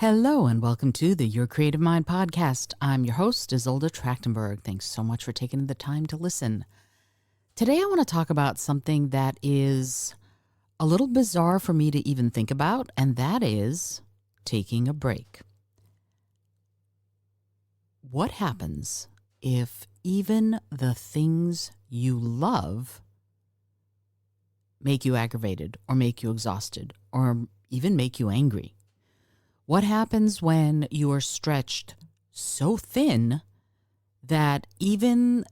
Hello and welcome to the Your Creative Mind podcast. I'm your host, Izolda Trakhtenberg. Thanks so much for taking the time to listen. Today I want to talk about something that is a little bizarre for me to even think about, and that is taking a break. What happens if even the things you love make you aggravated or make you exhausted or even make you angry? What happens when you are stretched so thin that even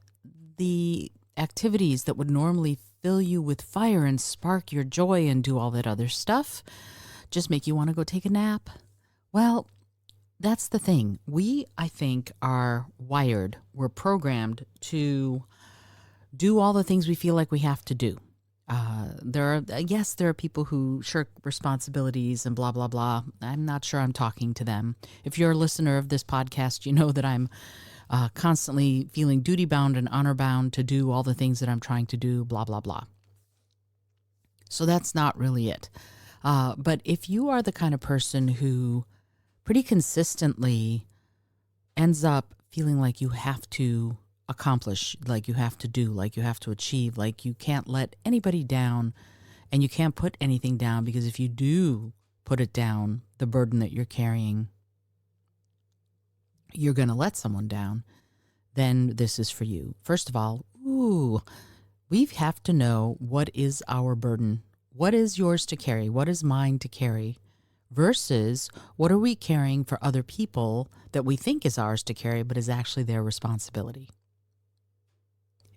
the activities that would normally fill you with fire and spark your joy and do all that other stuff just make you want to go take a nap? Well, that's the thing. We, I think, are wired. We're programmed to do all the things we feel like we have to do. There are people who shirk responsibilities and blah, blah, blah. I'm not sure I'm talking to them. If you're a listener of this podcast, you know that I'm constantly feeling duty-bound and honor-bound to do all the things that I'm trying to do, blah, blah, blah. So that's not really it. But if you are the kind of person who pretty consistently ends up feeling like you have to accomplish, like you have to do, like you have to achieve, like you can't let anybody down and you can't put anything down, because if you do put it down, the burden that you're carrying, you're going to let someone down, then this is for you. First of all, we have to know what is our burden. What is yours to carry? What is mine to carry? Versus what are we carrying for other people that we think is ours to carry, but is actually their responsibility?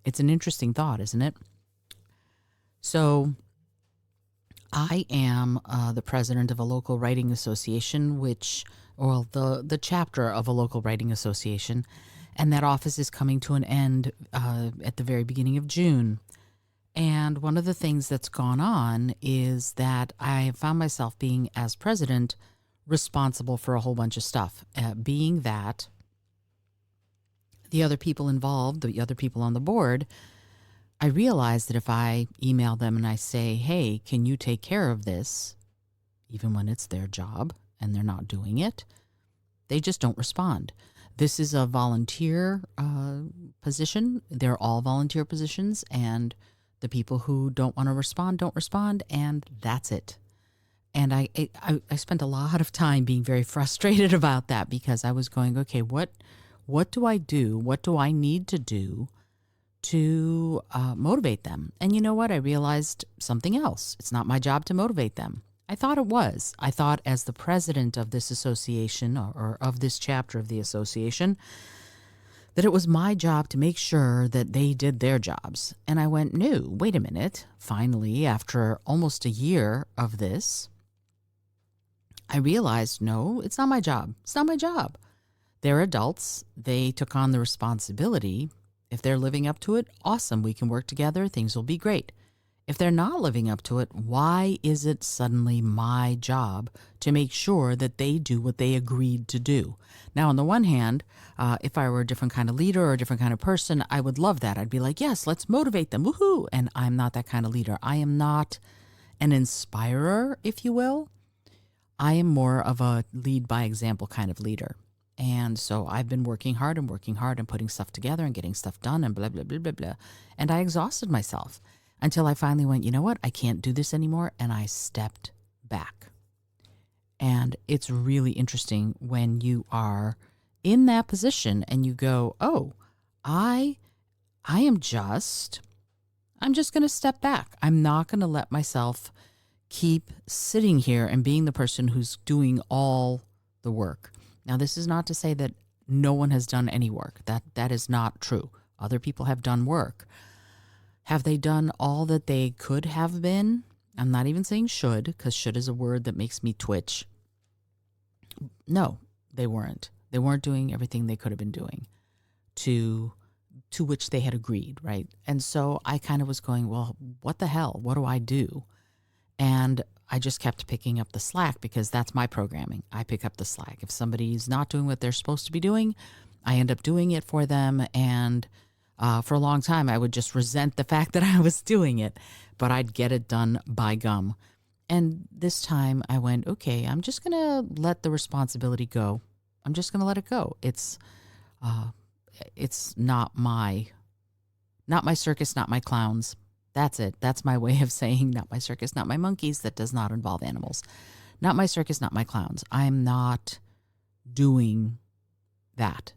It's an interesting thought, isn't it? So I am the president of a local writing association, the chapter of a local writing association, and that office is coming to an end at the very beginning of June. And one of the things that's gone on is that I have found myself being, as president, responsible for a whole bunch of stuff, being that the other people involved, the other people on the board, I realize that if I email them and I say, hey, can you take care of this, even when it's their job and they're not doing it, they just don't respond. This is a volunteer position. They're all volunteer positions, and the people who don't want to respond don't respond, and that's it. And I spent a lot of time being very frustrated about that, because I was going, okay, what do I do? What do I need to do to motivate them? And you know what? I realized something else. It's not my job to motivate them. I thought it was. I thought, as the president of this association, or of this chapter of the association, that it was my job to make sure that they did their jobs. And I went, no, wait a minute. Finally, after almost a year of this, I realized, no, it's not my job. It's not my job. They're adults. They took on the responsibility. If they're living up to it, awesome. We can work together. Things will be great. If they're not living up to it, why is it suddenly my job to make sure that they do what they agreed to do? Now, on the one hand, if I were a different kind of leader or a different kind of person, I would love that. I'd be like, yes, let's motivate them. Woohoo. And I'm not that kind of leader. I am not an inspirer, if you will. I am more of a lead by example kind of leader. And so I've been working hard and putting stuff together and getting stuff done and blah, blah, blah, blah, blah. And I exhausted myself until I finally went, you know what? I can't do this anymore. And I stepped back. And it's really interesting when you are in that position and you go, oh, I'm just going to step back. I'm not going to let myself keep sitting here and being the person who's doing all the work. Now, this is not to say that no one has done any work. That is not true. Other people have done work. Have they done all that they could have been? I'm not even saying should, because should is a word that makes me twitch. No, they weren't. They weren't doing everything they could have been doing to which they had agreed, right? And so I kind of was going, well, what the hell? What do I do? And I just kept picking up the slack, because that's my programming. I pick up the slack. If somebody's not doing what they're supposed to be doing, I end up doing it for them. And for a long time, I would just resent the fact that I was doing it, but I'd get it done by gum. And this time I went, okay, I'm just going to let the responsibility go. I'm just going to let it go. Uh, it's not my circus, not my clowns. That's it. That's my way of saying not my circus, not my monkeys. That does not involve animals. Not my circus, not my clowns. I'm not doing that.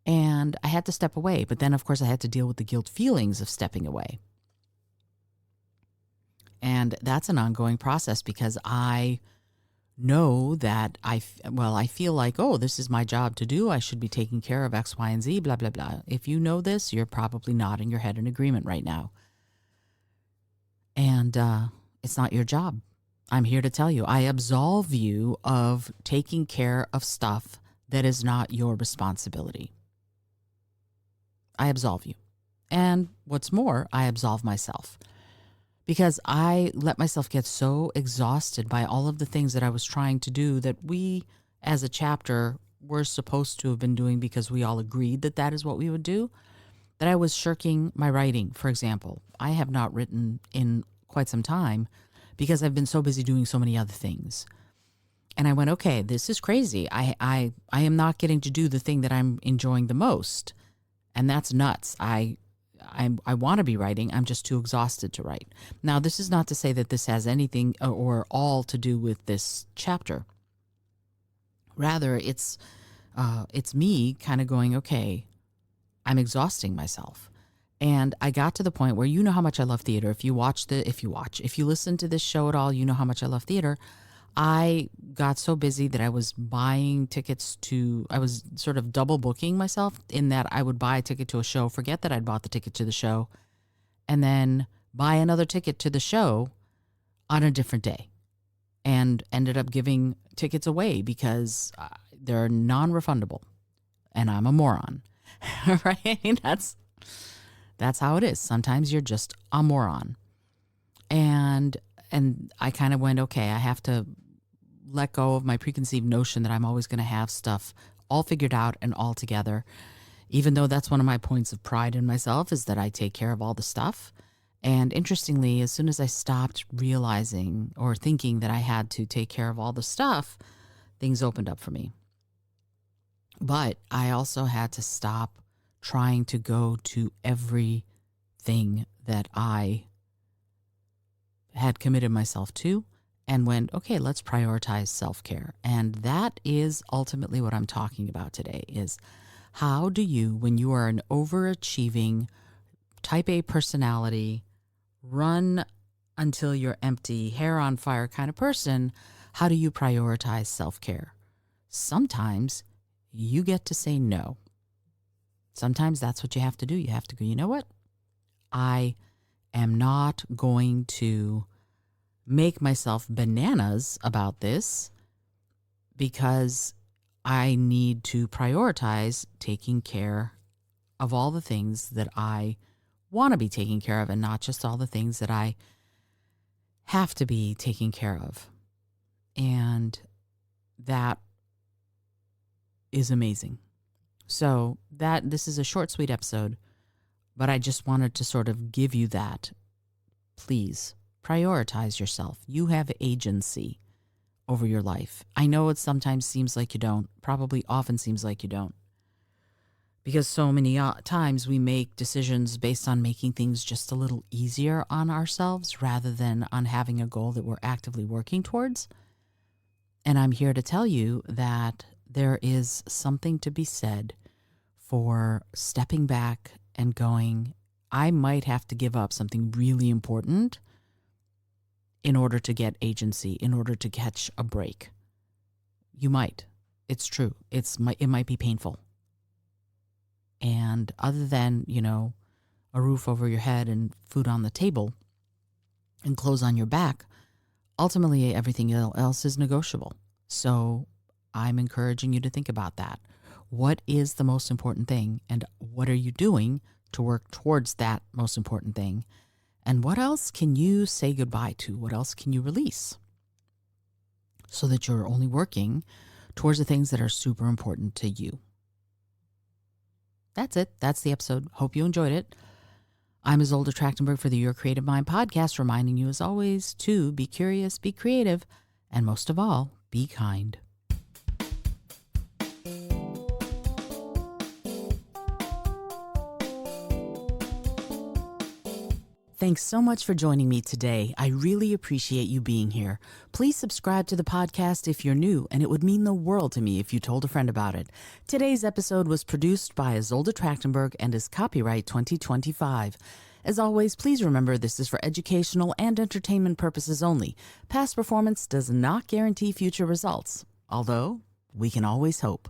And I had to step away. But then, of course, I had to deal with the guilt feelings of stepping away. And that's an ongoing process because I know that I feel like, oh, this is my job to do. I should be taking care of X, Y, and Z, blah, blah, blah. If you know this, you're probably nodding your head in agreement right now. And it's not your job. I'm here to tell you, I absolve you of taking care of stuff that is not your responsibility. I absolve you. And what's more, I absolve myself. Because I let myself get so exhausted by all of the things that I was trying to do that we, as a chapter, were supposed to have been doing because we all agreed that that is what we would do, that I was shirking my writing, for example. I have not written in quite some time because I've been so busy doing so many other things. And I went, okay, this is crazy. I am not getting to do the thing that I'm enjoying the most. And that's nuts. I want to be writing. I'm just too exhausted to write. Now, this is not to say that this has anything or all to do with this chapter. Rather, it's me kind of going, okay, I'm exhausting myself. And I got to the point where, you know how much I love theater. If you listen to this show at all, you know how much I love theater. I got so busy that I was buying tickets I was sort of double booking myself in that I would buy a ticket to a show, forget that I'd bought the ticket to the show, and then buy another ticket to the show on a different day, and ended up giving tickets away because they're non-refundable, and I'm a moron, right? That's how it is. Sometimes you're just a moron. And I kind of went, okay, I have to let go of my preconceived notion that I'm always going to have stuff all figured out and all together, even though that's one of my points of pride in myself is that I take care of all the stuff. And interestingly, as soon as I stopped realizing or thinking that I had to take care of all the stuff, things opened up for me. But I also had to stop trying to go to everything that I had committed myself to and went, okay, let's prioritize self-care. And that is ultimately what I'm talking about today is how do you, when you are an overachieving type A personality, run until you're empty, hair on fire kind of person, how do you prioritize self-care? Sometimes you get to say no. Sometimes that's what you have to do. You have to go, you know what? I am not going to make myself bananas about this because I need to prioritize taking care of all the things that I want to be taking care of and not just all the things that I have to be taking care of. And that is amazing. So this is a short, sweet episode, but I just wanted to sort of give you that. Please prioritize yourself. You have agency over your life. I know it sometimes seems like you don't, probably often seems like you don't, because so many times we make decisions based on making things just a little easier on ourselves rather than on having a goal that we're actively working towards. And I'm here to tell you that there is something to be said for stepping back and going, I might have to give up something really important in order to get agency, in order to catch a break. You might. It's true. It might be painful. And other than, a roof over your head and food on the table and clothes on your back, ultimately everything else is negotiable. So I'm encouraging you to think about that. What is the most important thing, and what are you doing to work towards that most important thing? And what else can you say goodbye to? What else can you release so that you're only working towards the things that are super important to you? That's it. That's the episode. Hope you enjoyed it. I'm Izolda Trakhtenberg for the Your Creative Mind podcast, reminding you as always to be curious, be creative, and most of all, be kind. Thanks so much for joining me today. I really appreciate you being here. Please subscribe to the podcast if you're new, and it would mean the world to me if you told a friend about it. Today's episode was produced by Izolda Trakhtenberg and is copyright 2025. As always, please remember this is for educational and entertainment purposes only. Past performance does not guarantee future results, although we can always hope.